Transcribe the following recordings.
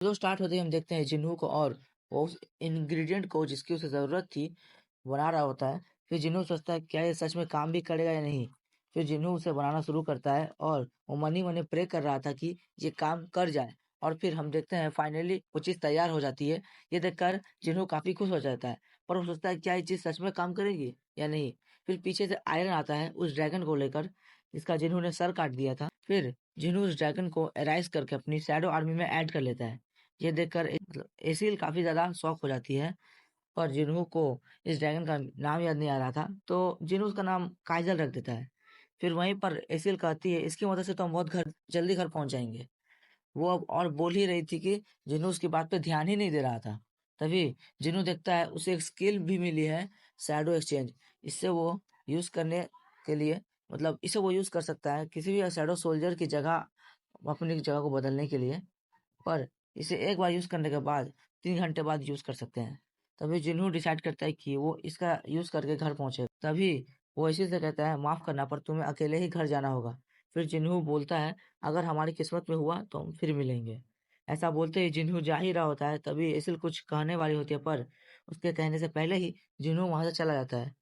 जो स्टार्ट होते ही हम देखते हैं जिन्हों को और वो उस इंग्रेडिएंट को जिसकी उसे ज़रूरत थी, बना रहा होता है। फिर जिन्हों सोचता है क्या ये सच में काम भी करेगा या नहीं? फिर जिन्हों उसे बनाना शुरू करता है और वो मन ही मन प्रे कर रहा था कि ये काम कर जाए और फिर हम देखते हैं फाइनली वो चीज़ तैयार हो जाती है। ये देखकर जिन्हों काफ़ी खुश हो जाता है, पर वो सोचता है क्या ये चीज़ सच में काम करेगी या नहीं? फिर पीछे से आयरन आता है उस ड्रैगन को लेकर, जिसका जिन्हों ने सर काट दिया था। फिर जिन्हों उस ड्रैगन को एराइज़ करके अपनी शैडो आर्मी में ऐड कर लेता है। ये देखकर एसील काफ़ी ज़्यादा शॉक हो जाती है और जिन्हों को इस ड्रैगन का नाम याद नहीं आ रहा था, तो जिन्हों उसका नाम काइज़ल रख देता है। फिर वहीं पर एसील कहती है, इसकी मदद से तो हम बहुत जल्दी घर पहुँच जाएँगे। वो अब और बोल ही रही थी कि जिन्हों उसकी बात पे ध्यान ही नहीं दे रहा था। तभी जिन्हों देखता है उसे एक स्किल भी मिली है, शैडो एक्सचेंज। इससे वो यूज़ करने के लिए मतलब इसे वो यूज़ कर सकता है किसी भी शैडो सोल्जर की जगह अपनी जगह को बदलने के लिए। पर इसे एक बार यूज़ करने के बाद 3 घंटे बाद यूज़ कर सकते हैं। तभी जिन्हों डिसाइड करता है कि वो इसका यूज़ करके घर पहुँचेगा। तभी वो इसी से कहता है माफ़ करना पर तुम्हें अकेले ही घर जाना होगा। फिर जिन्हों बोलता है अगर हमारी किस्मत में हुआ तो हम फिर मिलेंगे। ऐसा बोलते ही जिन्हों जा ही रहा होता है तभी एसिल कुछ कहने वाली होती है पर उसके कहने से पहले ही जिन्हों वहाँ से चला जाता है।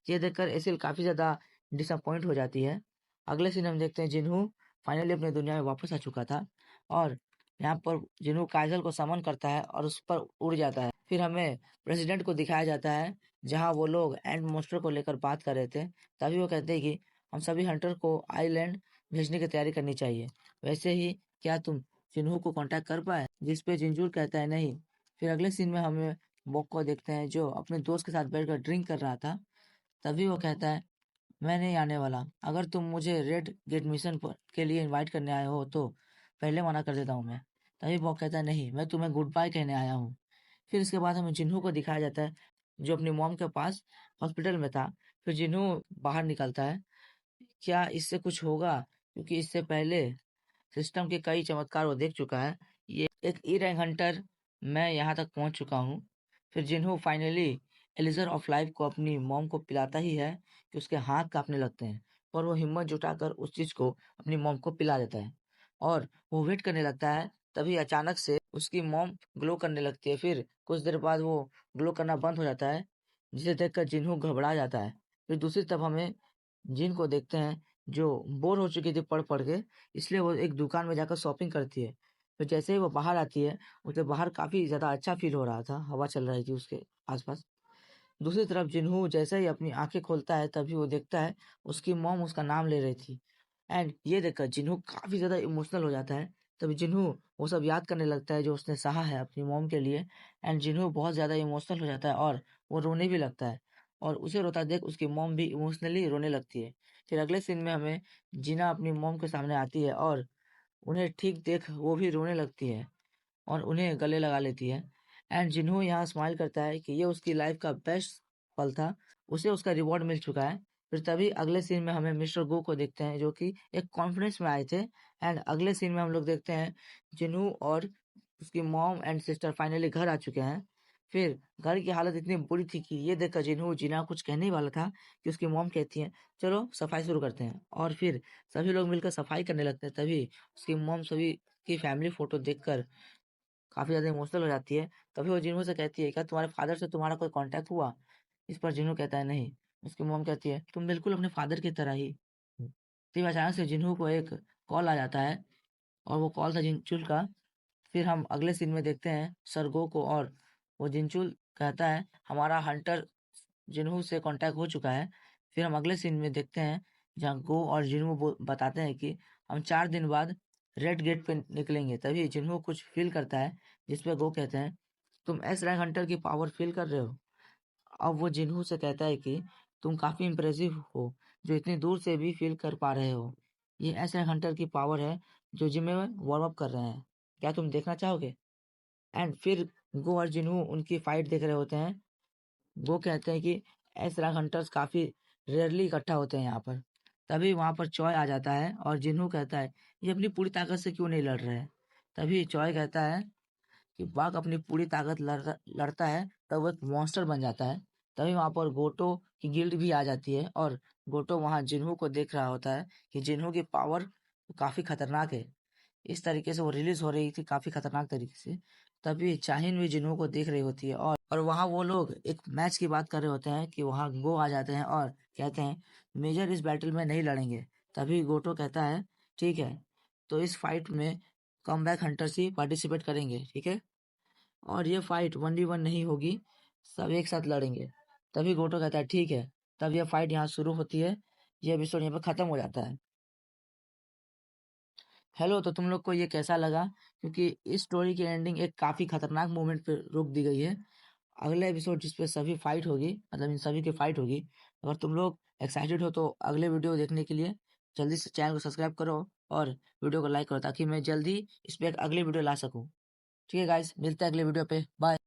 ये देखकर एसिल काफ़ी ज़्यादा डिसअपॉइंट हो जाती है। अगले सीन हम देखते हैं जिन्हों फाइनली अपनी दुनिया में वापस आ चुका था और यहाँ पर जिन्हों काजल को समन करता है और उस पर उड़ जाता है। फिर हमें प्रेसिडेंट को दिखाया जाता है जहाँ वो लोग एंड मोस्टर को लेकर बात कर रहे थे। तभी वो कहते हैं कि हम सभी हंटर को आइलैंड भेजने की तैयारी करनी चाहिए। वैसे ही क्या तुम जिन्हों को कांटेक्ट कर पाए? जिस पे जिंजूर कहता है नहीं। फिर अगले सीन में हमें बॉक को देखते हैं जो अपने दोस्त के साथ बैठकर ड्रिंक कर रहा था। तभी वो कहता है मैं नहीं आने वाला। अगर तुम मुझे रेड गेट मिशन पर के लिए इनवाइट करने आए हो तो पहले मना कर देता हूँ मैं। तभी बॉब कहता है नहीं, मैं तुम्हें गुड बाय कहने आया हूँ। फिर इसके बाद हमें जिन्हों को दिखाया जाता है जो अपनी मॉम के पास हॉस्पिटल में था। फिर जिन्हों बाहर निकलता है, क्या इससे कुछ होगा? क्योंकि इससे पहले सिस्टम के कई चमत्कार वो देख चुका है। ये एक ई रैंक हंटर मैं यहाँ तक पहुँच चुका हूँ। फिर जिन्हों फाइनली एलिज़र ऑफ लाइफ को अपनी मॉम को पिलाता ही है कि उसके हाथ काँपने लगते हैं। पर वो हिम्मत जुटाकर उस चीज़ को अपनी मॉम को पिला देता है और वो वेट करने लगता है। तभी अचानक से उसकी मॉम ग्लो करने लगती है। फिर कुछ देर बाद वो ग्लो करना बंद हो जाता है, जिसे देखकर जिन्हों घबरा जाता है। फिर दूसरी तरफ हमें जिन को देखते हैं जो बोर हो चुकी थी पढ़-पढ़ के, इसलिए वो एक दुकान में जाकर शॉपिंग करती है। तो जैसे ही वो बाहर आती है, उसे बाहर काफ़ी ज़्यादा अच्छा फ़ील हो रहा था, हवा चल रही थी उसके आस-पास। दूसरी तरफ जिन्हों जैसे ही अपनी आँखें खोलता है, तभी वो देखता है उसकी मॉम उसका नाम ले रही थी एंड ये देखकर जिन्हों काफ़ी ज़्यादा इमोशनल हो जाता है। तभी जिन्हों वो सब याद करने लगता है जो उसने सहा है अपनी मॉम के लिए एंड जिन्हों बहुत ज़्यादा इमोशनल हो जाता है और वो रोने भी लगता है और उसे रोता देख उसकी मॉम भी इमोशनली रोने लगती है। फिर अगले सीन में हमें जीना अपनी मॉम के सामने आती है और उन्हें ठीक देख वो भी रोने लगती है और उन्हें गले लगा लेती है एंड जिन्हों यहाँ स्माइल करता है कि ये उसकी लाइफ का बेस्ट पल था, उसे उसका रिवॉर्ड मिल चुका है। फिर तभी अगले सीन में हमें मिस्टर गो को देखते हैं जो कि एक कॉन्फिडेंस में आए थे एंड अगले सीन में हम लोग देखते हैं जिन्हों और उसकी मॉम एंड सिस्टर फाइनली घर आ चुके हैं। फिर घर की हालत इतनी बुरी थी कि ये देखकर जिन्हों जीना कुछ कहने ही वाला था कि उसकी मॉम कहती है चलो सफाई शुरू करते हैं और फिर सभी लोग मिलकर सफाई करने लगते हैं। तभी उसकी मॉम सभी की फैमिली फोटो देखकर काफ़ी ज़्यादा इमोशनल हो जाती है। तभी वो जिन्हों से कहती है, "क्या तुम्हारे फ़ादर से तुम्हारा कोई कॉन्टैक्ट हुआ?" इस पर जिन्हों कहता है, "नहीं।" उसकी मॉम कहती है, "तुम बिल्कुल अपने फ़ादर की तरह ही हो।" तभी अचानक से जिन्हों को एक कॉल आ जाता है और वो कॉल था जिनचुल का। फिर हम अगले सीन में देखते हैं सरगो को और वो जिनचुल कहता है, "हमारा हंटर जिन्हों से कॉन्टैक्ट हो चुका है।" फिर हम अगले सीन में देखते हैं जहाँ गो और जिन्हों बताते हैं कि हम 4 दिन बाद रेड गेट पे निकलेंगे। तभी जिन्हों कुछ फ़ील करता है जिस पे गो कहते हैं, "तुम एस रैंक हंटर की पावर फ़ील कर रहे हो?" अब वो जिन्हों से कहता है कि तुम काफ़ी इम्प्रेसिव हो, जो इतनी दूर से भी फ़ील कर पा रहे हो। ये एस रैंक हंटर की पावर है जो जिम में वार्म अप कर रहे हैं। क्या तुम देखना चाहोगे? एंड फिर गो और जिन्हों उनकी फाइट देख रहे होते हैं। वो कहते हैं कि एस रैंक हंटर्स काफ़ी रेयरली इकट्ठा होते हैं यहाँ पर। तभी वहाँ पर चॉय आ जाता है और जिन्हों कहता है, "ये अपनी पूरी ताकत से क्यों नहीं लड़ रहे हैं?" तभी चॉय कहता है कि बाघ अपनी पूरी ताकत लड़ता है तब वो एक मॉन्स्टर बन जाता है। तभी वहाँ पर गोटो की गिल्ड भी आ जाती है और गोटो वहाँ जिन्हों को देख रहा होता है कि जिन्हों की पावर काफ़ी खतरनाक है। इस तरीके से वो रिलीज हो रही थी काफी खतरनाक तरीके से। तभी चाहिन भी जिन्हों को देख रही होती है और वहाँ वो लोग एक मैच की बात कर रहे होते हैं कि वहाँ गो आ जाते हैं और कहते हैं मेजर इस बैटल में नहीं लड़ेंगे। तभी गोटो कहता है ठीक है, तो इस फाइट में कमबैक हंटर्स ही पार्टिसिपेट करेंगे, ठीक है, और ये फाइट 1v1 नहीं होगी, सब एक साथ लड़ेंगे। तभी गोटो कहता है ठीक है। तब ये फाइट यहाँ शुरू होती है। ये एपिसोड यहाँ पर खत्म हो जाता है। हेलो, तो तुम लोग को ये कैसा लगा? क्योंकि इस स्टोरी की एंडिंग एक काफी खतरनाक मोमेंट पे रोक दी गई है। अगले एपिसोड जिसपे सभी फाइट होगी, मतलब इन सभी की फाइट होगी, अगर तुम लोग एक्साइटेड हो तो अगले वीडियो देखने के लिए जल्दी से चैनल को सब्सक्राइब करो और वीडियो को लाइक करो ताकि मैं जल्दी इस पे एक अगली वीडियो ला सकूं। ठीक है गाइस, मिलते हैं अगले वीडियो पे। बाय।